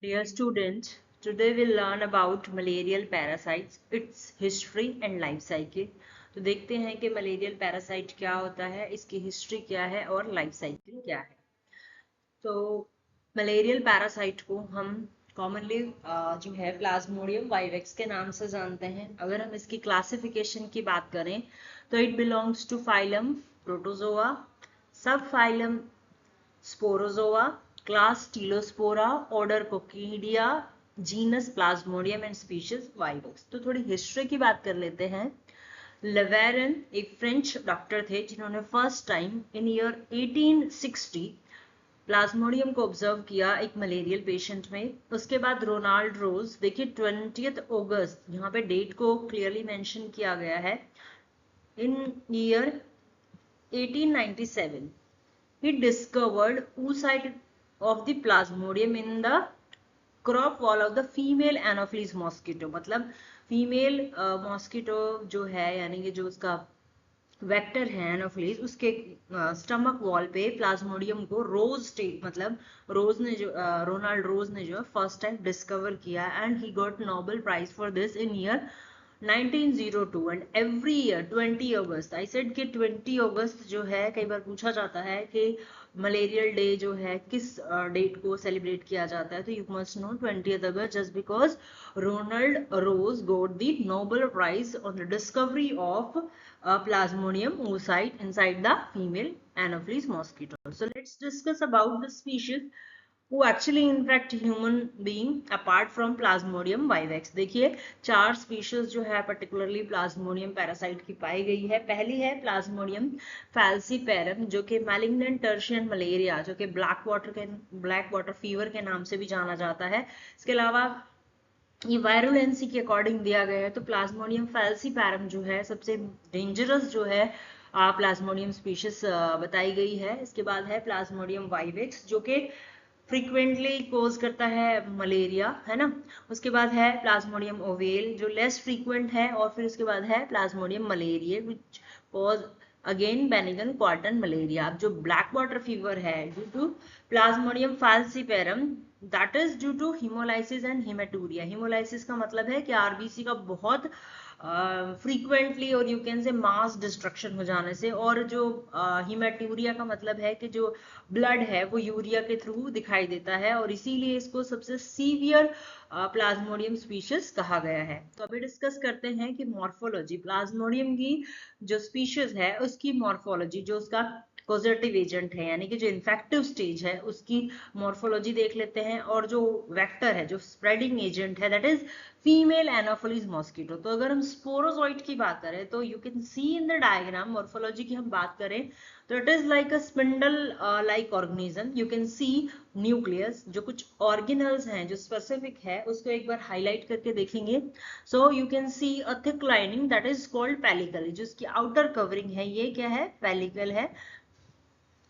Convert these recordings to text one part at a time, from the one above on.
Dear students, today we'll learn about malarial parasites, its history and life cycle. तो देखते हैं कि malarial parasite क्या होता है, इसकी हिस्ट्री क्या है और लाइफ साइकिल क्या है। तो malarial parasite को हम कॉमनली जो है प्लाज्मोडियम वाइवेक्स के नाम से जानते हैं। अगर हम इसकी क्लासिफिकेशन की बात करें तो it belongs to phylum protozoa, sub phylum sporozoa, class telosporea, order coccidia, genus plasmodium and species vivax. तो थोड़ी हिस्ट्री की बात कर लेते हैं। लेवेरन एक फ्रेंच डॉक्टर थे जिन्होंने first time in year 1860 Plasmodium को ऑब्जर्व किया एक मलेरियल पेशेंट में। उसके बाद रोनाल्ड रोज, देखिए 20 अगस्त, यहाँ पे डेट को क्लियरली मेंशन किया गया है, इन year 1897 he discovered oocyte of the plasmodium in the crop wall of the female anopheles mosquito। मतलब फीमेल मॉस्किटो जो है, यानी कि जो उसका वेक्टर है एनोफिलीज, उसके स्टमक वॉल पे प्लाज्मोडियम को रोज स्टेट, मतलब रोज ने जो रोनाल्ड रोज ने जो फर्स्ट टाइम डिस्कवर किया and he got Nobel prize for this in year 1902 and every year 20 August. I said कि 20 अगस्त जो है, कई बार पूछा जाता है कि मलेरियल डे जो है किस डेट को सेलिब्रेट किया जाता है, तो you must know 20 August, just because Ronald Ross got the Nobel prize on the discovery of plasmodium oocyte inside the female anopheles mosquito. So let's discuss about the species who actually infect human being apart from plasmodium vivax। देखिए 4 species जो है particularly Plasmodium parasite की पाई गई है। पहली है Plasmodium falciparum, जो कि मैलिग्नेंट टर्शियन मलेरिया, जो कि ब्लैक वाटर फीवर के नाम से भी जाना जाता है। इसके अलावा ये वायरुलेंसी के अकॉर्डिंग दिया गया है, तो प्लाज्मोडियम फैल्सीपैरम जो है सबसे डेंजरस जो है प्लाज्मोडियम स्पीशीज बताई गई है। इसके बाद है प्लाज्मोडियम वाइवेक्स, जो कि फ्रीक्वेंटली कोज करता है मलेरिया, है ना। उसके बाद है प्लाज्मोडियम ओवेल, जो लेस फ्रीक्वेंट है, और फिर उसके बाद है plasmodium malaria which cause again benign quartan malaria. अब जो ब्लैक वाटर फीवर है due to plasmodium falciparum, that is due to haemolysis and haematuria. Haemolysis का मतलब है कि आरबीसी का बहुत फ्रीक्वेंटली और you can say mass destruction हो जाने से, और जो हिमेटूरिया का मतलब है कि जो ब्लड है वो यूरिया के थ्रू दिखाई देता है, और इसीलिए इसको सबसे सीवियर प्लाज्मोडियम स्पीशीज कहा गया है। तो अभी डिस्कस करते हैं कि मॉर्फोलॉजी, प्लाज्मोडियम की जो स्पीशीज है उसकी मॉर्फोलॉजी, जो उसका पॉजिटिव एजेंट है यानी कि जो इन्फेक्टिव स्टेज है उसकी मॉर्फोलॉजी देख लेते हैं, और जो वेक्टर है, जो स्प्रेडिंग एजेंट है, that is female anopheles mosquito. तो अगर हम स्पोरोजोइट की बात करें तो you can see in the diagram, morphology की हम बात करें तो it is like a spindle like organism. You can see nucleus, जो कुछ ऑर्गेनल्स हैं जो स्पेसिफिक है उसको एक बार हाईलाइट करके देखेंगे। So you can see a thick lining that is called pellicle, जो इसकी आउटर कवरिंग है ये क्या है, पेलिकल है।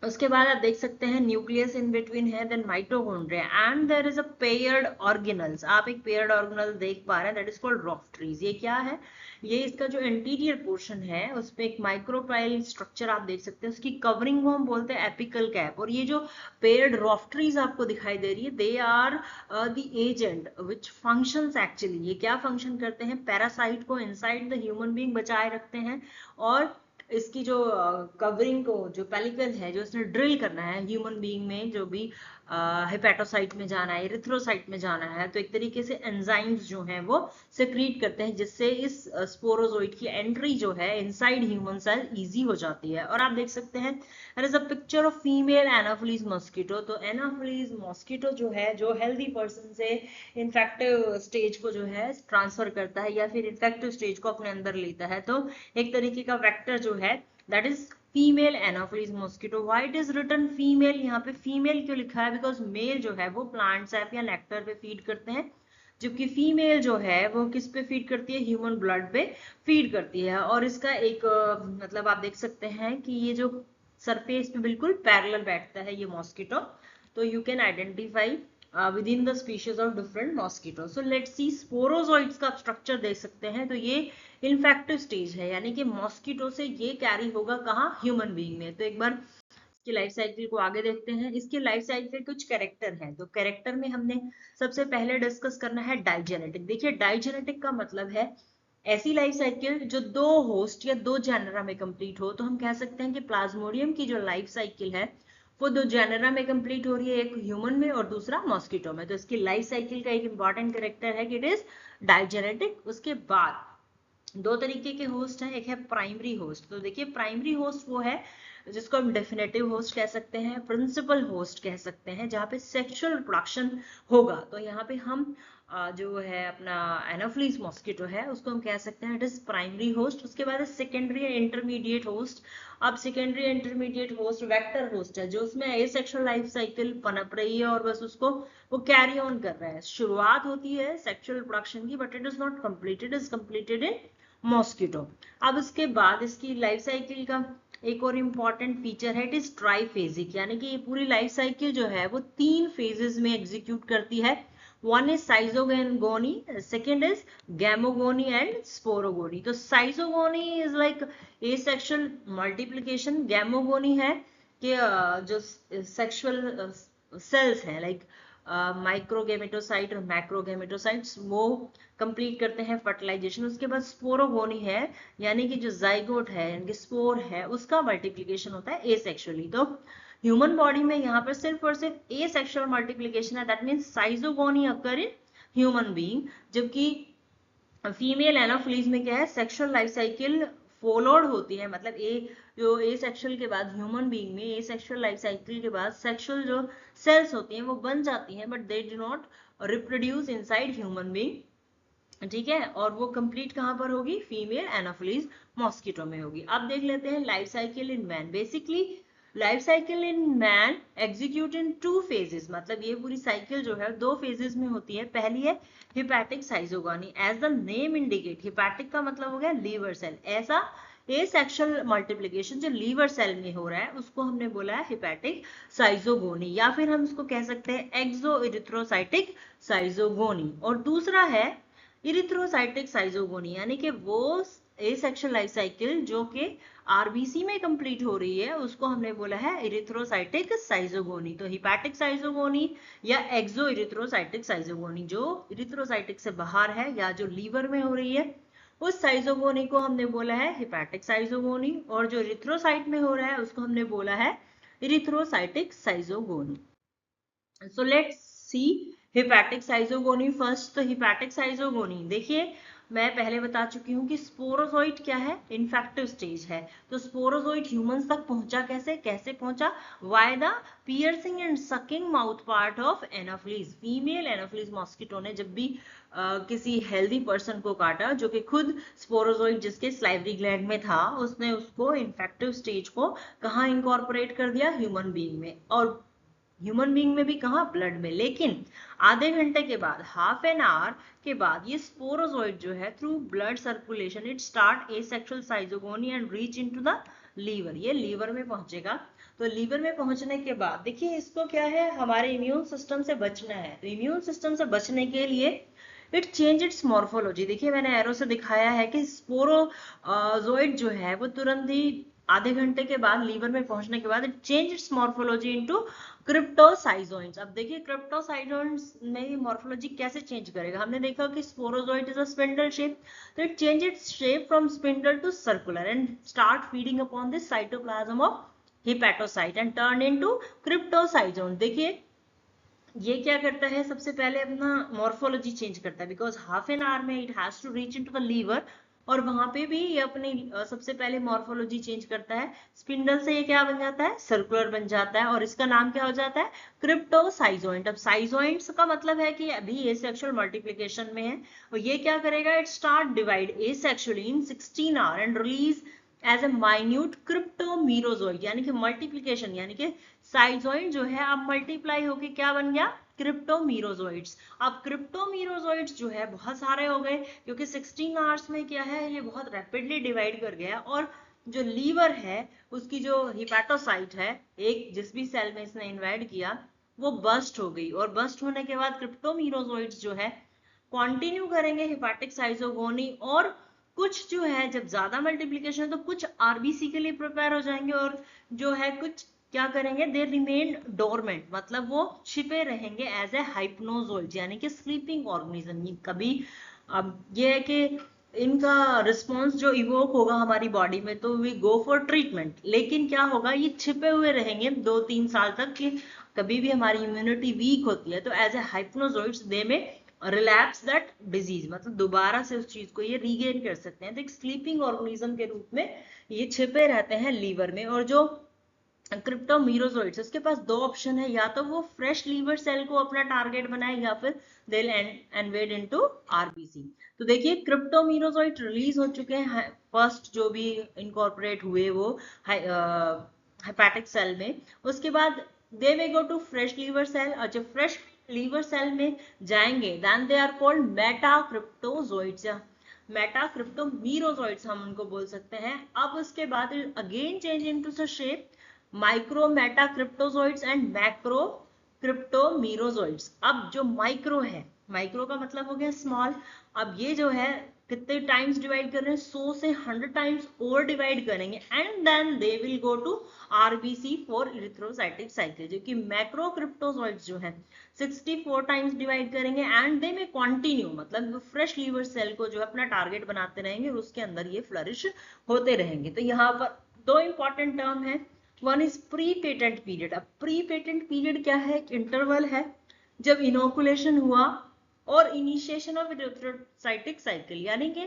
उसके बाद आप देख सकते हैं न्यूक्लियस इन बिटवीन है, then mitochondria and there is a paired organelles. आप एक पेयर्ड ऑर्गेनल देख पा रहे हैं, दैट इज कॉल्ड रोफ्ट्रीज। ये क्या है, ये इसका जो इंटीरियर पोर्शन है उस पे एक माइक्रोपाइल स्ट्रक्चर आप देख सकते हैं, उसकी कवरिंग को हम बोलते हैं एपिकल कैप। और ये जो पेयर्ड रोफ्ट्रीज आपको दिखाई दे रही है, they are the agent which functions actually, ये क्या फंक्शन करते हैं, पैरासाइट को इनसाइड द ह्यूमन बीइंग बचाए रखते हैं, और इसकी जो कवरिंग को, जो पेलिकल है, जो इसने ड्रिल करना है ह्यूमन बीइंग में, जो भी हेपेटोसाइट में जाना है, इरिथ्रोसाइट में जाना है, तो एक तरीके से एंजाइम्स जो हैं वो सिक्रीट करते हैं, जिससे इस स्पोरोजोइट की एंट्री जो है इनसाइड ह्यूमन सेल इजी हो जाती है। और आप देख सकते हैं there is a picture of female anopheles mosquito. तो एनाफिलीज मॉस्किटो जो है, जो हेल्दी पर्सन से इन्फेक्टिव स्टेज को जो है ट्रांसफर करता है या फिर इन्फेक्टिव स्टेज को अपने अंदर लेता है, तो एक तरीके का वेक्टर जो है that is female anopheles mosquito. Why it is written female, यहाँ पे फीमेल क्यों लिखा है, बिकॉज मेल जो है वो प्लांट सैप या नेक्टर पे फीड करते हैं, जबकि फीमेल जो है वो किस पे फीड करती है, ह्यूमन ब्लड पे फीड करती है। और इसका एक मतलब आप देख सकते हैं कि ये जो सरफेस पे बिल्कुल पैरेलल बैठता है ये मॉस्किटो, तो you can identify within the species of different mosquitoes. So let's see sporozoids का स्ट्रक्चर देख सकते हैं, तो ये इन्फेक्टिव स्टेज है, यानी कि मॉस्किटो से ये कैरी होगा कहाँ, ह्यूमन बीइंग में। तो एक बार इसकी लाइफ साइकिल को आगे देखते हैं। इसके लाइफ साइकिल के कुछ कैरेक्टर हैं, तो कैरेक्टर में हमने सबसे पहले डिस्कस करना है डाइजेनेटिक। देखिए डाइजेनेटिक का मतलब है ऐसी लाइफ साइकिल जो दो होस्ट या दो जेनरा में कंप्लीट हो। तो हम कह सकते हैं कि प्लाज्मोडियम की जो लाइफ साइकिल है वो दो जेनरा में कंप्लीट हो रही है, एक ह्यूमन में और दूसरा मॉस्किटो में। तो इसकी लाइफ साइकिल का एक इंपॉर्टेंट कैरेक्टर है कि इट इज डाइजेनेटिक। उसके बाद दो तरीके के होस्ट हैं, एक है प्राइमरी होस्ट। तो देखिए प्राइमरी होस्ट वो है जिसको हम डेफिनेटिव होस्ट कह सकते हैं, प्रिंसिपल होस्ट कह सकते हैं, जहाँ पे सेक्सुअल रिप्रोडक्शन होगा। तो यहाँ पे हम जो है अपना एनोफिलीज मॉस्किटो है उसको हम कह सकते हैं इट इज प्राइमरी होस्ट। उसके बाद सेकेंडरी एंड इंटरमीडिएट होस्ट। अब secondary intermediate host vector host है जो उसमें एसेक्सुअल लाइफ साइकिल पनप रही है और बस उसको वो कैरी ऑन कर रहा है। शुरुआत होती है सेक्सुअल रिप्रोडक्शन की but it is not completed, is completed in mosquito. अब उसके बाद इसकी लाइफ साइकिल का एक और इम्पॉर्टेंट फीचर है इट इज ट्राइफेजिक, यानी कि ये पूरी लाइफ साइकिल जो है वो 3 फेजेस में एग्जीक्यूट करती है। One is schizogony, second is gamogony and sporogony. तो schizogony is like asexual multiplication, gamogony है कि जो सेक्सुअल सेल्स हैं लाइक माइक्रोगेमेटोसाइट और मैक्रोगेमेटोसाइट्स वो कंप्लीट करते हैं फर्टिलाइजेशन। उसके बाद स्पोरोगोनी है यानी कि जो जाइगोट है यानी कि स्पोर है उसका मल्टीप्लिकेशन होता है एसेक्सुअली। तो ह्यूमन बॉडी में यहाँ पर सिर्फ और सिर्फ एसेक्सुअल मल्टीप्लिकेशन है, that means साइजोगोनी occur in human being. जबकि फीमेल एनाफिलीज में क्या है सेक्सुअल लाइफ साइकिल फॉलोड होती है, मतलब जो ए सेक्सुअल के बाद ह्यूमन बीइंग में ए सेक्सुअल लाइफ साइकिल के बाद सेक्सुअल जो सेल्स होती हैं वो बन जाती हैं but they do not reproduce inside human being, ठीक है। और वो कंप्लीट कहां पर होगी, फीमेल एनाफिलीज मॉस्किटो में होगी। अब देख लेते हैं life cycle in man. Basically life cycle in man execute in 2 phases, मतलब ये पूरी साइकिल जो है 2 फेजेस में होती है। पहली है hepatic schizogony. As the name indicate, hepatic का मतलब हो गया लीवर सेल। ऐसा एसेक्सुअल मल्टीप्लिकेशन जो लीवर सेल में हो रहा है उसको हमने बोला है हिपैटिक साइजोगोनी, या फिर हम इसको कह सकते हैं एक्सो इरिथ्रोसाइटिक साइजोगोनी। और दूसरा है इरिथ्रोसाइटिक साइजोगोनी, यानी कि वो एसेक्सुअल लाइफ साइकिल जो कि आरबीसी में कंप्लीट हो रही है उसको हमने बोला है इरिथ्रोसाइटिक साइजोगोनी। तो हिपैटिक साइजोगोनी या एक्सो इरिथ्रोसाइटिक साइजोगोनी जो इरिथ्रोसाइटिक से बाहर है या जो लीवर में हो रही है उस साइजोगोनी को हमने बोला है हिपैटिक साइजोगोनी, और जो इरिथ्रोसाइट में हो रहा है उसको हमने बोला है erythrocytic साइजोगोनी। So let's see hepatic साइजोगोनी first. तो हिपैटिक साइजोगोनी देखिए मैं पहले बता चुकी हूँ कि स्पोरोजोइट क्या है, इन्फेक्टिव स्टेज है। तो स्पोरोजोइट ह्यूमंस तक पहुंचा कैसे, कैसे पहुंचा, why the piercing and sucking mouth part of Anopheles. Female anopheles mosquito ने जब भी किसी हेल्दी पर्सन को काटा जो कि खुद स्पोरोजोइट जिसके स्लाइवरी ग्लैंड में था उसने उसको इन्फेक्टिव स्टेज को कहाँ इनकॉर्पोरेट कर दिया, ह्यूमन बीइंग में। और ह्यूमन बीइंग में भी कहा, ब्लड में। लेकिन आधे घंटे के बाद, हाफ एन आवर के बाद, ये स्पोरोजोइट जो है through blood circulation it start asexual schizogony and reach into the liver. ये लीवर में पहुंचेगा। तो लीवर में पहुंचने के बाद देखिए इसको क्या है, हमारे इम्यून सिस्टम से बचना है। तो इम्यून सिस्टम से बचने के लिए इट चेंज इट्स मॉर्फोलॉजी। देखिए मैंने एरो से दिखाया है कि स्पोरोजोइट जो है वो तुरंत ही आधे घंटे के बाद लीवर में पहुंचने के बाद it change its morphology into cryptozoites. अब देखिए क्रिप्टोसाइजोइड्स में मॉर्फोलॉजी कैसे चेंज करेगा, हमने देखा कि sporozoite is a spindle shape, तो it change its shape from spindle to circular and start feeding upon this cytoplasm of hepatocyte and turn into cryptoschizont. देखिए ये क्या करता है, सबसे पहले अपना मॉर्फोलॉजी चेंज करता है बिकॉज हाफ एन आवर में it has to reach into the liver, और वहां पे भी ये अपनी सबसे पहले मॉर्फोलॉजी चेंज करता है। स्पिंडल से ये क्या बन जाता है, सर्कुलर बन जाता है, और इसका नाम क्या हो जाता है, क्रिप्टोसाइजोइंट। अब साइजोइंट्स का मतलब है कि अभी एसेक्सुअल मल्टीप्लिकेशन में है, और ये क्या करेगा, it start divide asexually in 16 hour and release as a minute cryptomerozoite, यानी कि मल्टीप्लिकेशन, यानी कि साइजोइड जो है अब मल्टीप्लाई होके क्या बन गया, क्रिप्टोमीरोजोइड्स। अब क्रिप्टोमीरोजोइड्स जो है बहुत सारे हो गए क्योंकि 16 आवर्स में क्या है, ये बहुत रैपिडली डिवाइड कर गया, और जो लीवर है उसकी जो हिपैटोसाइट है, एक जिस भी सेल में इसने इन्वाइड किया वो बस्ट हो गई, और बस्ट होने के बाद क्रिप्टोमीरोजोइड्स जो है कंटिन्यू करेंगे हिपैटिक साइजोगोनी, और कुछ जो है जब ज्यादा मल्टीप्लिकेशन है तो कुछ आरबीसी के लिए प्रिपेयर हो जाएंगे, और जो है कुछ क्या करेंगे, दे रिमेन डोरमेंट, मतलब वो छिपे रहेंगे एज ए हाइप्नोजोइड, यानी कि स्लीपिंग ऑर्गेनिज्म। कभी अब ये है कि इनका रिस्पॉन्स जो इवोक होगा हमारी बॉडी में तो वी गो फॉर ट्रीटमेंट, लेकिन क्या होगा, ये छिपे हुए रहेंगे 2-3 साल तक कि कभी भी हमारी इम्यूनिटी वीक होती है तो एज ए हाइप्नोजोइड्स दे में रिलैप्स दैट डिजीज, मतलब दोबारा से उस चीज को ये रीगेन कर सकते हैं। तो एक स्लीपिंग ऑर्गेनिज्म के रूप में ये छिपे रहते हैं लीवर में। और जो क्रिप्टोमीरोजोइड्स, उसके पास दो ऑप्शन है, या तो वो फ्रेश लीवर सेल को अपना टारगेट बनाए या फिर दे इन्वेड इनटू आरबीसी। तो देखिए क्रिप्टोमीरोजोइड रिलीज हो चुके हैं, फर्स्ट जो भी इनकॉर्पोरेट हुए वो हेपेटिक सेल में। उसके बाद दे वे go to fresh liver cell, और जब फ्रेश लीवर सेल में जाएंगे then they are called metacryptozoites, metacryptomerozoites हम उनको बोल सकते हैं। अब उसके बाद again change into the shape micro metacryptozoites and macro cryptomerozoites. अब जो माइक्रो है, माइक्रो का मतलब हो गया स्मॉल, अब ये जो है कितने टाइम्स डिवाइड कर रहे हैं, 100 से 100 टाइम्स और डिवाइड करेंगे and then they will go to RBC for erythrocytic cycle. जो कि मैक्रो क्रिप्टोजोइड्स जो है 64 टाइम्स डिवाइड करेंगे एंड दे में कंटिन्यू, मतलब फ्रेश लीवर सेल को जो अपना टारगेट बनाते रहेंगे और उसके अंदर ये फ्लरिश होते रहेंगे। तो यहाँ पर दो इंपॉर्टेंट टर्म है, one is pre patent period. अब प्री पेटेंट पीरियड क्या है, एक इंटरवल है जब इनोकुलेशन हुआ और इनिशिएशन ऑफ इरिथ्रोसाइटिक साइकिल, यानी कि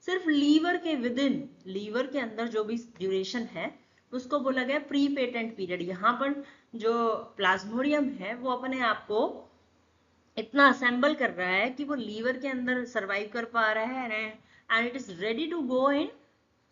सिर्फ लीवर के विद इन, लीवर के अंदर जो भी ड्यूरेशन है उसको बोला गया प्री पेटेंट पीरियड। यहाँ पर जो प्लाज्मोडियम है वो अपने आप को इतना असेंबल कर रहा है कि वो लीवर के अंदर सरवाइव कर पा रहा है and it is ready to go in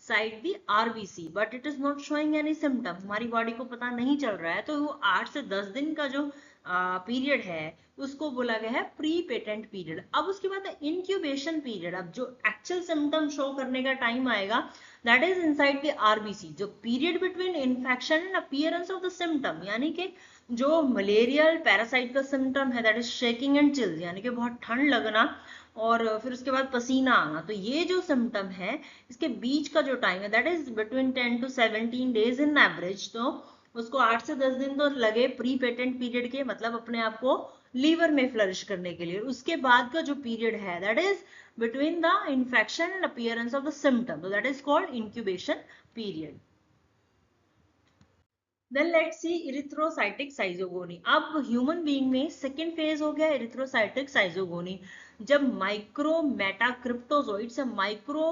side the RBC, but it is not showing any symptom, हमारी बॉडी को पता नहीं चल रहा है। तो वो 8 से 10 दिन का जो पीरियड है उसको बोला गया है प्री पेटेंट पीरियड। अब उसके बाद इंक्यूबेशन पीरियड, अब जो एक्चुअल सिम्टम शो करने का टाइम आएगा that is inside the RBC, जो period between infection and appearance of the symptom, यानी कि जो मलेरियल पैरासाइट का सिम्टम है that is shaking and chills, यानी कि बहुत ठंड लगना और फिर उसके बाद पसीना आना, तो ये जो सिम्टम है इसके बीच का जो टाइम है that is between 10 to 17 days in average. तो उसको 8 से 10 दिन तो लगे प्री पेटेंट पीरियड के, मतलब अपने आप को लीवर में फ्लरिश करने के लिए। उसके बाद का जो पीरियड है that is between the infection and appearance of the symptom, तो that is called incubation period. Then let's see erythrocytic schizogony. अब ह्यूमन बीइंग में सेकेंड फेज हो गया इरिथ्रोसाइटिक साइजोगोनी, जब माइक्रो मेटाक्रिप्टोजोइड से माइक्रो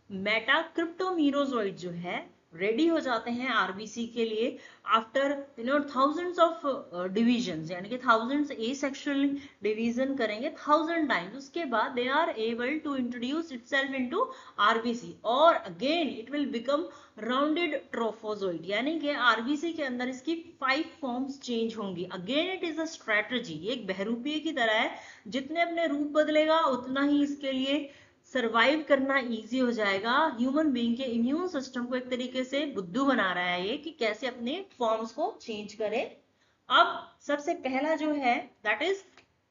मेटाक्रिप्टोमीरोजोइड जो है रेडी हो जाते हैं आरबीसी के लिए आफ्टर थाउजेंड्स ऑफ डिविजन्स, यानी कि थाउजेंड्स एसेक्सुअल डिवीजन करेंगे 1000 टाइम्स, उसके बाद they are able to introduce itself into RBC और again it will become rounded trophozoite, यानी कि आरबीसी के अंदर इसकी 5 फॉर्म्स चेंज होंगी। Again it is a strategy, एक बहरूपीय की तरह है, जितने अपने रूप बदलेगा उतना ही इसके लिए सरवाइव करना इजी हो जाएगा। ह्यूमन बीइंग के इम्यून सिस्टम को एक तरीके से बुद्धू बना रहा है ये कि कैसे अपने फॉर्म्स को चेंज करे। अब सबसे पहला जो है दैट इज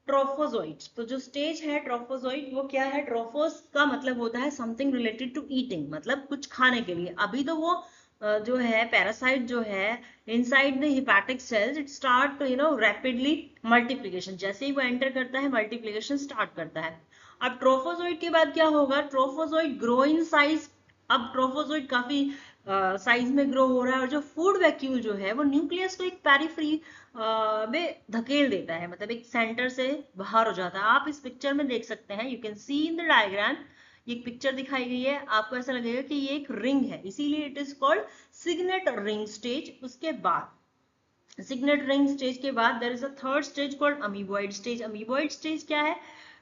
ट्रोफोजोइड। तो जो स्टेज है ट्रोफोजोइड वो क्या है, ट्रोफोस का मतलब होता है समथिंग रिलेटेड टू ईटिंग, मतलब कुछ खाने के लिए। अभी तो वो जो है पैरासाइट जो है inside the hepatic sales it start rapidly multiplication, जैसे ही वो एंटर करता है मल्टीप्लिकेशन स्टार्ट करता है। अब ट्रोफोजोइड के बाद क्या होगा, ट्रोफोजोइड ग्रो इन साइज। अब ट्रोफोजोइड काफी साइज में ग्रो हो रहा है और जो फूड वैक्यूल जो है वो न्यूक्लियस को एक पेरिफेरी में धकेल देता है, मतलब एक सेंटर से बाहर हो जाता है। आप इस पिक्चर में देख सकते हैं, you can see in the diagram, ये पिक्चर दिखाई गई है, आपको ऐसा लगेगा कि ये एक रिंग है, इसीलिए it is called signet ring stage. उसके बाद सिग्नेट रिंग स्टेज के बाद there is a third stage called amoeboid stage. Amoeboid stage क्या है,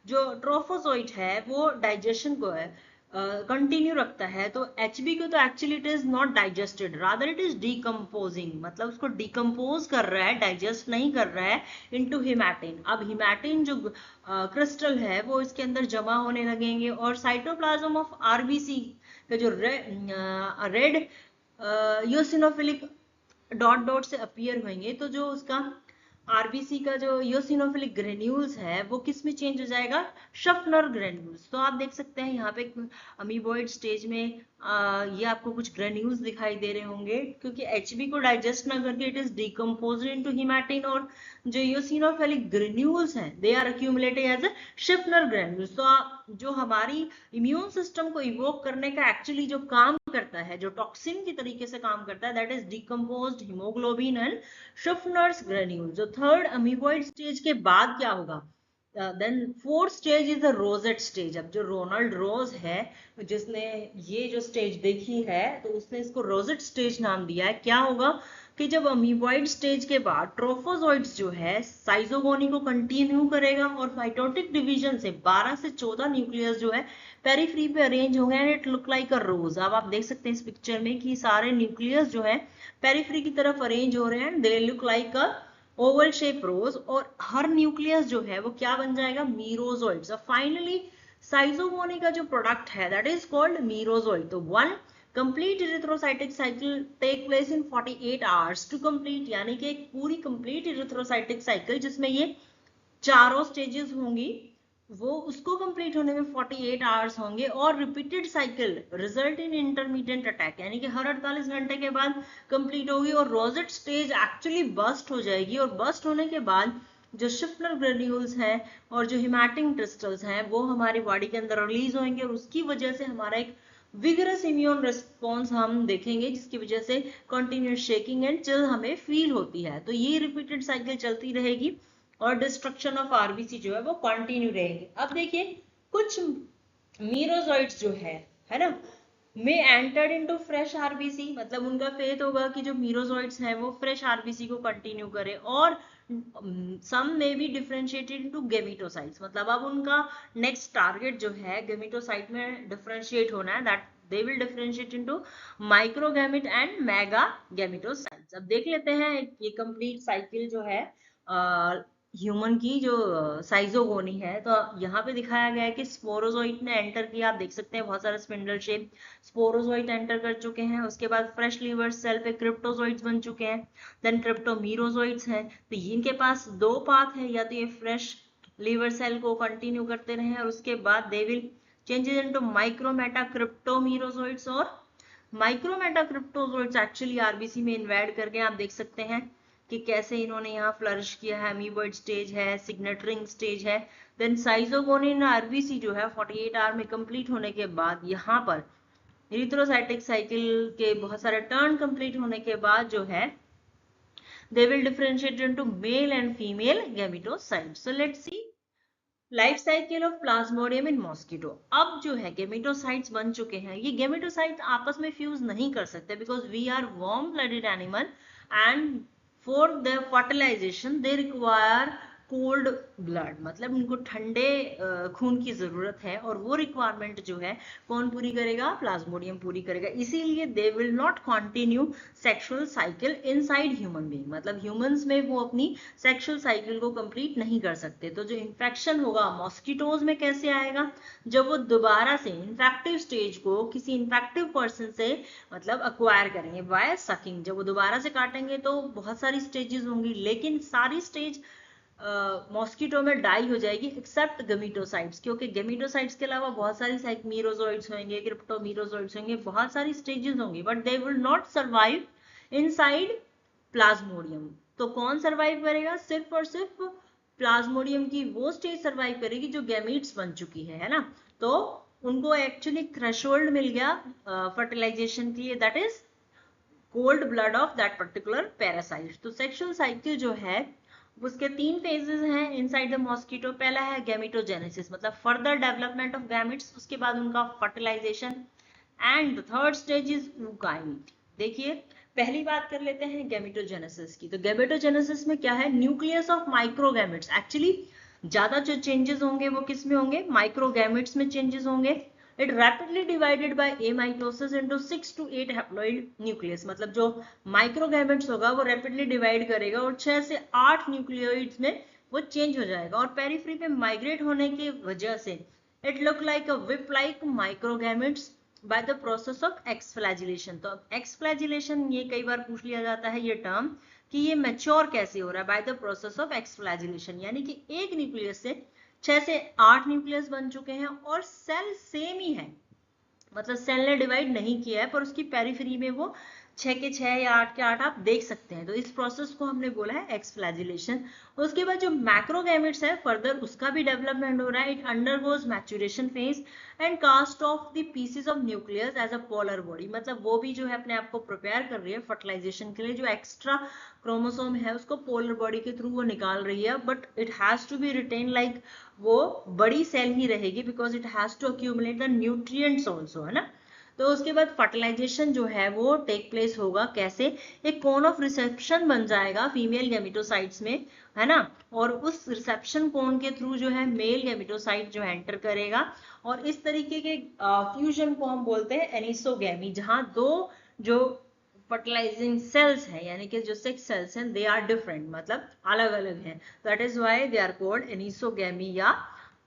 जो ट्रोफोजोइड है वो डाइजेशन को है कंटिन्यू रखता है, तो एचबी को तो actually it is not digested rather it is decomposing, मतलब उसको डिकम्पोज कर रहा है, डाइजेस्ट नहीं कर रहा है इनटू हिमैटिन। अब हिमैटिन जो क्रिस्टल है वो इसके अंदर जमा होने लगेंगे और साइटोप्लाज्म ऑफ आरबीसी का जो रेड यूसिनोफिलिक डॉट डॉट से अपीयर होंगे, तो जो उसका आरबीसी का जो इयोसिनोफिलिक ग्रेन्यूल्स है वो किस में चेंज हो जाएगा, शफनर ग्रेन्यूल्स। तो आप देख सकते हैं यहाँ पे अमीबॉइड स्टेज में ये आपको कुछ ग्रेन्यूल्स दिखाई दे रहे होंगे, क्योंकि एचबी को डाइजेस्ट ना करके it is decomposed into haematin, और जो इयोसिनोफिलिक ग्रेन्यूल्स हैं they are accumulated as a Schuffner granules. तो जो हमारी इम्यून सिस्टम को इवोक करने का एक्चुअली जो काम करता है, जो टॉक्सिन की तरीके से काम करता है, that is decomposed haemoglobin and Schuffner's granule. जो थर्ड अमीबॉइड स्टेज के बाद क्या होगा, then fourth stage is the rosette stage. अब जो रोनाल्ड रोज है जिसने ये जो स्टेज देखी है तो उसने इसको रोजेट स्टेज नाम दिया है। क्या होगा कि जब अमीबॉइड स्टेज के बाद ट्रोफोजोइड्स जो है साइजोगोनी को कंटिन्यू करेगा और माइटोटिक डिवीजन से 12 से 14 न्यूक्लियस जो है पेरीफ्री पे अरेंज होंगे and it look like a rose. अब आप देख सकते हैं इस पिक्चर में कि सारे न्यूक्लियस जो है पेरीफ्री की तरफ अरेंज हो रहे हैं, they look like a oval shape rose, और हर न्यूक्लियस जो है वो क्या बन जाएगा, मीरोजोइड्स। अब फाइनली साइजोगोनी का जो प्रोडक्ट है दैट इज कॉल्ड मीरोजोइड। तो one complete erythrocytic cycle take place in 48 hours to complete, यानी कि एक पूरी कंप्लीट इरिथ्रोसाइटिक साइकिल जिसमें ये चारों स्टेजेस होंगी वो उसको कंप्लीट होने में 48 आवर्स होंगे, और repeated cycle result in intermediate attack, यानी कि हर 48 घंटे के बाद कंप्लीट होगी और रोजेट स्टेज एक्चुअली बस्ट हो जाएगी। और बस्ट होने के बाद जो शिफ्टनर ग्रेन्यूल्स हैं और जो हिमैटिन क्रिस्टल्स हैं वो हमारी बॉडी के अंदर रिलीज होंगे, और उसकी वजह से हमारा एक विगरस इम्यून रिस्पॉन्स हम देखेंगे, जिसकी वजह से कंटिन्यूस शेकिंग एंड चिल हमें फील होती है। तो ये रिपीटेड साइकिल चलती रहेगी और डिस्ट्रक्शन ऑफ आरबीसी जो है वो कंटिन्यू रहेगी। अब देखिए कुछ मीरोजॉइड्स जो है ना, में एंटर्ड इनटू फ्रेश आरबीसी, मतलब उनका फेथ होगा कि जो मीरोजॉइड्स हैं वो फ्रेश आरबीसी को कंटिन्यू करें, और सम में बी डिफरेंशिएटेड इनटू गेमिटोसाइट्स, मतलब अब उनका नेक्स्ट टारगेट जो है गेमिटोसाइट में डिफरेंशिएट होना है, that they will differentiate into माइक्रोगैमिट and mega gametocytes. अब देख लेते हैं ये कंप्लीट साइकिल जो है ह्यूमन की जो साइजोगोनी है। तो यहाँ पे दिखाया गया है कि स्पोरोजोइट ने एंटर किया, आप देख सकते हैं बहुत सारे स्पिंडल शेप स्पोरोजोइट एंटर कर चुके हैं। उसके बाद फ्रेश लीवर सेल पे क्रिप्टोजोइट्स बन चुके हैं, देन क्रिप्टोमीरोजोइट्स हैं। तो इनके पास दो पाथ है, या तो ये फ्रेश लीवर सेल को कंटिन्यू करते रहे और उसके बाद दे विल चेंजेस इनटू माइक्रोमेटा क्रिप्टोमीरोजोइट्स, और माइक्रोमेटा क्रिप्टोजोइट्स एक्चुअली आरबीसी में इन्वाइड करके आप देख सकते हैं कि कैसे इन्होंने यहाँ फ्लरिश किया है। अमीबॉइड स्टेज है, सिग्नेटरिंग स्टेज है, देन साइजोगोनिन आरबीसी जो है 48 आवर में कंप्लीट होने के बाद यहाँ पर इरिथ्रोसाइटिक साइकिल के बहुत सारे टर्न कंप्लीट होने के बाद जो है they will differentiate into male and female gametocytes. So let's see life cycle of Plasmodium in mosquito. अब जो है गेमेटोसाइट्स बन चुके हैं, ये गेमेटोसाइट्स आपस में फ्यूज नहीं कर सकते because we are warm blooded animal and for the fertilisation they require cold blood, मतलब उनको ठंडे खून की जरूरत है, और वो रिक्वायरमेंट जो है कौन पूरी करेगा, प्लाज्मोडियम पूरी करेगा। इसीलिए they will not continue sexual cycle inside human being, मतलब ह्यूमंस में वो अपनी सेक्सुअल साइकिल को कंप्लीट नहीं कर सकते। तो जो इन्फेक्शन होगा मॉस्किटोज में कैसे आएगा, जब वो दोबारा से इन्फेक्टिव स्टेज को किसी इन्फेक्टिव पर्सन से मतलब अक्वायर करेंगे बाय सकिंग। जब वो दोबारा से काटेंगे तो बहुत सारी स्टेजेस होंगी, लेकिन सारी स्टेज मॉस्किटो में डाई हो जाएगी एक्सेप्ट गेमिटोसाइट्स, क्योंकि गेमिटोसाइट्स के अलावा बहुत सारी मीरोजोइड्स होंगे, क्रिप्टोमीरोजोइड्स होंगे, बहुत सारी स्टेजेस होंगी, but they will not survive inside Plasmodium. तो कौन सर्वाइव करेगा, सिर्फ और सिर्फ प्लाज्मोडियम की वो स्टेज सर्वाइव करेगी जो गैमीट्स बन चुकी है ना। तो उनको एक्चुअली थ्रेशोल्ड मिल गया फर्टिलाइजेशन के लिए, that is cold blood of that particular parasite. तो सेक्सुअल साइकिल जो है उसके 3 फेजेस हैं इनसाइड द मॉस्किटो। पहला है गैमेटोजेनेसिस, मतलब फर्दर डेवलपमेंट ऑफ गैमेट्स, उसके बाद उनका fertilisation, and the third stage is ookinete. देखिए पहली बात कर लेते हैं गैमेटोजेनेसिस की। तो गैमेटोजेनेसिस में क्या है, न्यूक्लियस ऑफ माइक्रोगैमेट्स, एक्चुअली ज्यादा जो चेंजेस होंगे वो किस में होंगे, माइक्रोगैमेट्स में चेंजेस होंगे। It rapidly divided by amitosis into 6 to 8 haploid nucleus, मतलब जो माइक्रोगैमेट्स होगा वो रैपिडली डिवाइड करेगा और 6 से 8 न्यूक्लियोइड्स में वो चेंज हो जाएगा, और पेरिफेरी पे माइग्रेट होने की वजह से it look like a whip like microgametes by the process of exflagellation. तो अब एक्सफ्लैजिलेशन ये कई बार पूछ लिया जाता है ये टर्म, कि ये मैच्योर कैसे हो रहा है, बाय द प्रोसेस ऑफ एक्सफ्लैजिलेशन, यानी कि एक न्यूक्लियस से 6 से 8 न्यूक्लियस बन चुके हैं और सेल सेम ही है, मतलब सेल ने डिवाइड नहीं किया है पर उसकी पेरिफेरी में वो 6 के 6 या 8 के 8 आप देख सकते हैं। तो इस प्रोसेस को हमने बोला है एक्सफ्लैजिलेशन। उसके बाद जो मैक्रोगैमेट्स है फर्दर उसका भी डेवलपमेंट हो रहा है। It undergoes maturation phase and cast off the pieces of nucleus as a polar body, मतलब वो भी जो है अपने आप को प्रिपेयर कर रही है फर्टिलाइजेशन के लिए। जो एक्स्ट्रा क्रोमोसोम है उसको पोलर बॉडी के थ्रू वो निकाल रही है, but it has to be written like वो बड़ी सेल ही रहेगी because it has to accumulate the nutrients also, है ना। तो उसके बाद फर्टिलाइजेशन जो है वो टेक प्लेस होगा कैसे, एक कोन ऑफ रिसेप्शन बन जाएगा फीमेल गैमेटोसाइट्स में, है ना, और उस रिसेप्शन कोन के थ्रू जो है मेल गैमेटोसाइट जो एंटर करेगा और इस तरीके के फ्यूजन को हम बोलते हैं एनिसोगैमी, जहां दो जो फर्टिलाइजिंग सेल्स हैं यानी कि जो सेक्स सेल्स हैं दे आर डिफरेंट, मतलब अलग अलग हैं, that is why they are called anisogamy या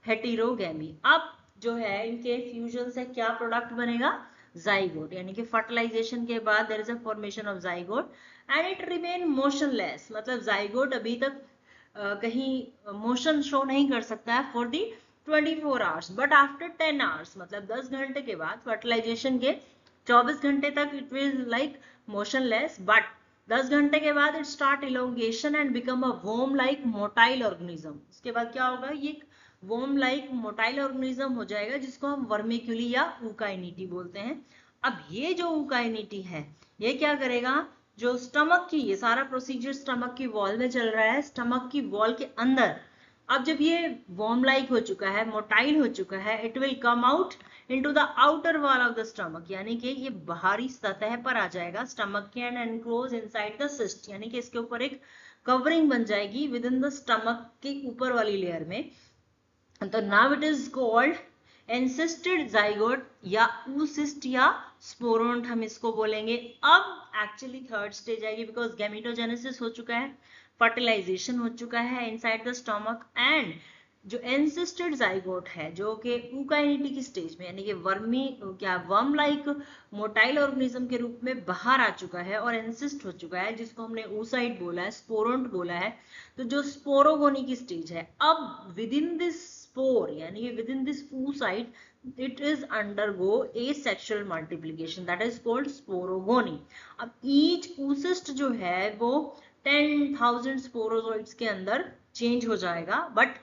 हेटेरोगैमी। अब जो है इनके फ्यूजन से क्या प्रोडक्ट बनेगा, जाइगोट, यानी कि फर्टिलाइजेशन के बाद there is a formation of zygote and it remain motionless, मतलब जाइगोट अभी तक कहीं मोशन शो नहीं कर सकता है for the 24 hours, but after 10 hours, मतलब 10 घंटे के बाद फर्टिलाइजेशन के 24 घंटे तक it will like motionless, but 10 घंटे के बाद it start elongation and become a worm like motile organism. उसके बाद क्या होगा, ये वोम लाइक मोटाइल ऑर्गेनिज्म हो जाएगा जिसको हम वर्मिक्यूली या ऊकाइनिटी बोलते हैं। अब ये जो ऊकाइनिटी है ये क्या करेगा, जो स्टमक की, ये सारा प्रोसीजर स्टमक की वॉल में चल रहा है, स्टमक की वॉल के अंदर अब जब ये वॉर्म लाइक हो चुका है, मोटाइल हो चुका है, it will come out into the outer wall of the stomach, यानी कि ये बाहरी सतह पर आ जाएगा स्टमक के and enclose inside the cyst, यानी कि इसके ऊपर एक कवरिंग बन जाएगी विद इन द स्टमक के ऊपर वाली लेयर में। तो now it is called encysted zygote या oocyst या स्पोरोन्ट हम इसको बोलेंगे। अब एक्चुअली थर्ड स्टेज आएगी बिकॉज गैमेटोजेनेसिस हो चुका है, फर्टिलाइजेशन हो चुका है इनसाइड द स्टमक एंड जो एनसिस्टेड जाइगोट है जो कि ऊकाइनिटी की स्टेज में यानी कि वर्म लाइक मोटाइल ऑर्गेनिज्म के रूप में बाहर आ चुका है और एनसिस्ट हो चुका है, जिसको हमने oocyte बोला है, स्पोरोन्ट बोला है। तो जो स्पोरोगोनी की स्टेज है, अब विद इन दिस स्पोर यानी कि with in this oocyte it is undergo asexual multiplication that is called sporogony। अब each oocyst जो है वो 10,000 स्पोरोजोइड्स के अंदर चेंज हो जाएगा, बट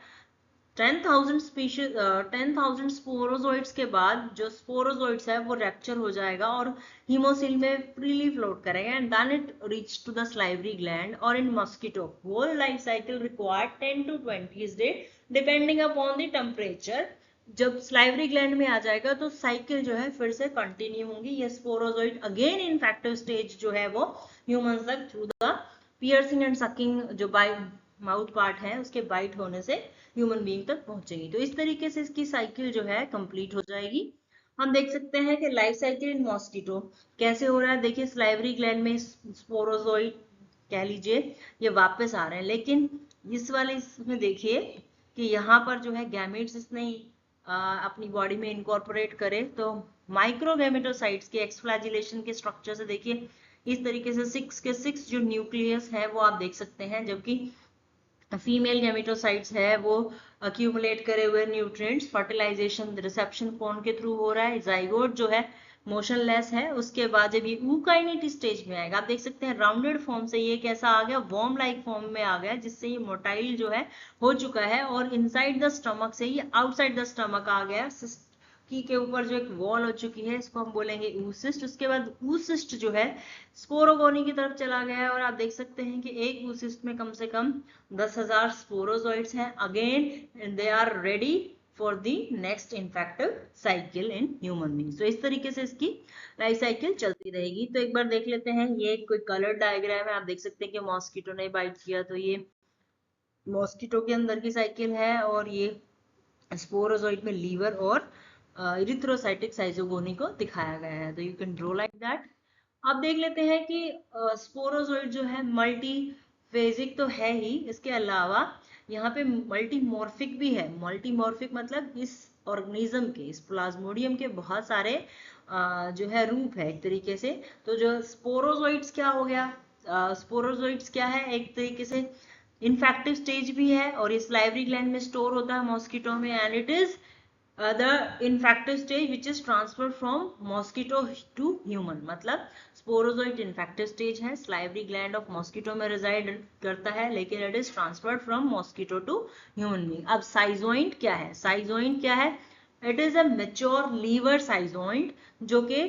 10,000 स्पीशीज 10,000 स्पोरोजोइड्स के बाद जो स्पोरोजोइड्स है वो रैप्चर हो जाएगा और हीमोसिल में फ्रीली फ्लोट करेगा and then it reach to the salivary gland. और in mosquito whole life cycle required 10 to 20 days depending upon the temperature. जब स्लाइवरी ग्लैंड में आ जाएगा तो साइकिल जो है फिर से कंटिन्यू होंगी, ये स्पोरोजोइड अगेन इन्फेक्टिव स्टेज जो है वो ह्यूमंस तक through the piercing and sucking जो बाय माउथ पार्ट है उसके बाइट होने से ह्यूमन बीइंग तक पहुंचेगी। तो इस तरीके से इसकी साइकिल जो है कंप्लीट हो जाएगी। हम देख सकते हैं कि लाइफ साइकिल इन मॉस्किटो कैसे हो रहा है। देखिए स्लाइवरी ग्लैंड में स्पोरोजोइड कह लीजिए ये वापस आ रहे हैं, लेकिन इस वाले इसमें देखिए कि यहाँ पर जो है गैमेट्स इसने अपनी बॉडी में इनकॉर्पोरेट करे, तो माइक्रोगैमेटोसाइट्स के एक्सफ्लैजिलेशन के स्ट्रक्चर से देखिए इस तरीके से 6 के 6 जो न्यूक्लियस है वो आप देख सकते हैं, जबकि फीमेल गैमेटोसाइट्स है वो अक्यूमुलेट करे हुए न्यूट्रिएंट्स फर्टिलाइजेशन रिसेप्शन कोन के थ्रू हो रहा है। जाइगोट जो है मोशनलेस है। उसके बाद जब ये ऊकाइनिटी स्टेज में आएगा आप देख सकते हैं राउंडेड फॉर्म से ये कैसा आ गया, वॉर्म लाइक फॉर्म में आ गया, जिससे ये मोटाइल जो है हो चुका है और इनसाइड द स्टमक से ये आउटसाइड द स्टमक आ गया। की के ऊपर जो एक वॉल हो चुकी है इसको हम बोलेंगे oocyst। उसके बाद oocyst जो है स्पोरोगोनी की तरफ चला गया है और आप देख सकते हैं कि एक oocyst में कम से कम 10,000 स्पोरोजोइड्स हैं again they are ready for the next infective cycle in human beings. तो इस तरीके से इसकी लाइफ साइकिल चलती रहेगी। तो एक बार देख लेते हैं, ये कोई कलर डायग्राम है, आप देख सकते हैं कि मॉस्किटो ने बाइट किया तो ये मॉस्किटो के अंदर की साइकिल है और ये स्पोरोजोइड में लीवर और इरिथ्रोसाइटिक साइजोगोनी को दिखाया गया है। तो you can draw like that. अब देख लेते हैं कि स्पोरोजोइड जो है मल्टी फेजिक तो है ही, इसके अलावा यहाँ पे मल्टीमॉर्फिक भी है। मल्टीमॉर्फिक मतलब इस ऑर्गेनिज्म के, इस प्लाज्मोडियम के बहुत सारे जो है रूप है एक तरीके से। तो जो स्पोरोजोइड्स क्या हो गया, स्पोरोजोइट्स क्या है, एक तरीके से इन्फेक्टिव स्टेज भी है और ये सलाइवरी ग्लैंड में स्टोर होता है मॉस्किटो में, and it is the infective stage which is transferred from mosquito to human. मतलब स्पोरोजोइट इन्फेक्टिव स्टेज है, salivary gland of mosquito में reside करता है, लेकिन it is transferred from mosquito to human being. अब साइजोइंट क्या है, साइजोइंट क्या है, it is a mature liver schizont, जो कि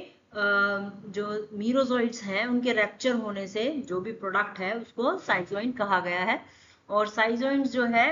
जो मीरोजोइट्स हैं उनके रैप्चर होने से जो भी प्रोडक्ट है उसको साइजोइंट कहा गया है। और साइजोइंट जो है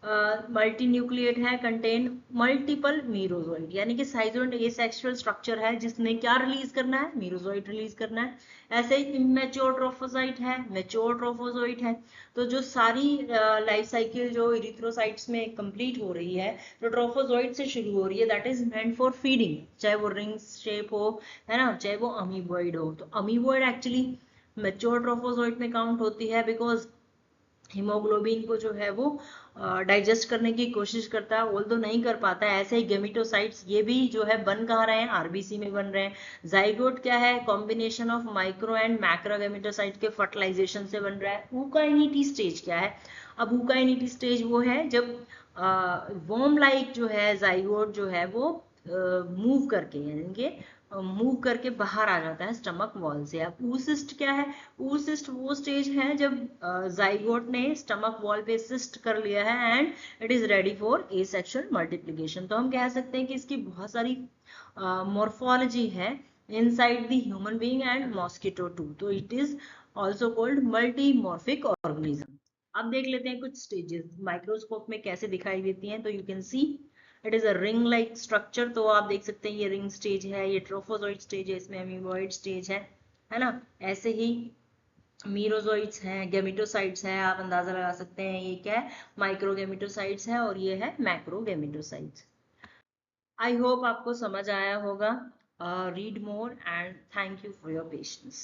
मल्टी न्यूक्लिएट है, कंटेन मल्टीपल मीरोजोइड, यानी कि साइजोइड एसेक्सुअल स्ट्रक्चर है जिसने क्या रिलीज करना है, मीरोजोइड रिलीज करना है। ऐसे ही इमेच्योर ट्रोफोसाइट है, मेच्योर ट्रोफोजोइट है। तो जो सारी लाइफ साइकिल जो इरिथ्रोसाइट्स में कंप्लीट हो रही है, जो ट्रोफोजोइड से शुरू हो रही है, that is meant for feeding, चाहे वो रिंग शेप हो, है ना, चाहे वो अमीबॉइड हो। तो अमीबॉइड एक्चुअली मेच्योर ट्रोफोजोइड में काउंट होती है, बिकॉज हीमोग्लोबिन को जो है वो डाइजेस्ट करने की कोशिश करता है, ऑल्दो नहीं कर पाता है। ऐसे ही गेमिटोसाइट्स ये भी जो है बन कहाँ रहे हैं, आरबीसी में बन रहे हैं। जाइगोट क्या है, combination of micro and macro gametocyte के फर्टिलाइजेशन से बन रहा है। ऊकाइनिटी स्टेज क्या है, अब ऊकाइनिटी स्टेज वो है जब वॉर्म लाइक जो है जाइगोट जो है वो मूव करके, यानी कि मूव करके बाहर आ जाता है स्टमक वॉल से। अब ऊसिस्ट क्या है, ऊसिस्ट वो स्टेज है जब जाइगोट ने स्टमक वॉल पे सिस्ट कर लिया है and it is ready for asexual multiplication. तो हम कह सकते हैं कि इसकी बहुत सारी मॉर्फोलॉजी है inside the human being and mosquito too, तो it is also called multimorphic organism. अब देख लेते हैं कुछ स्टेजेस माइक्रोस्कोप में कैसे दिखाई देती हैं। तो you can see it is a ring like structure, तो आप देख सकते हैं ये रिंग स्टेज है, ये ट्रोफोजोइड स्टेज है, इसमें अमीबॉइड स्टेज है ना। ऐसे ही मीरोजोइड्स हैं, गेमिटोसाइट्स हैं, आप अंदाजा लगा सकते हैं ये क्या है, माइक्रोगेमिटोसाइट्स है, और ये है मैक्रोगेमिटोसाइट्स। आई होप आपको समझ आया होगा। Read more and thank you for your patience.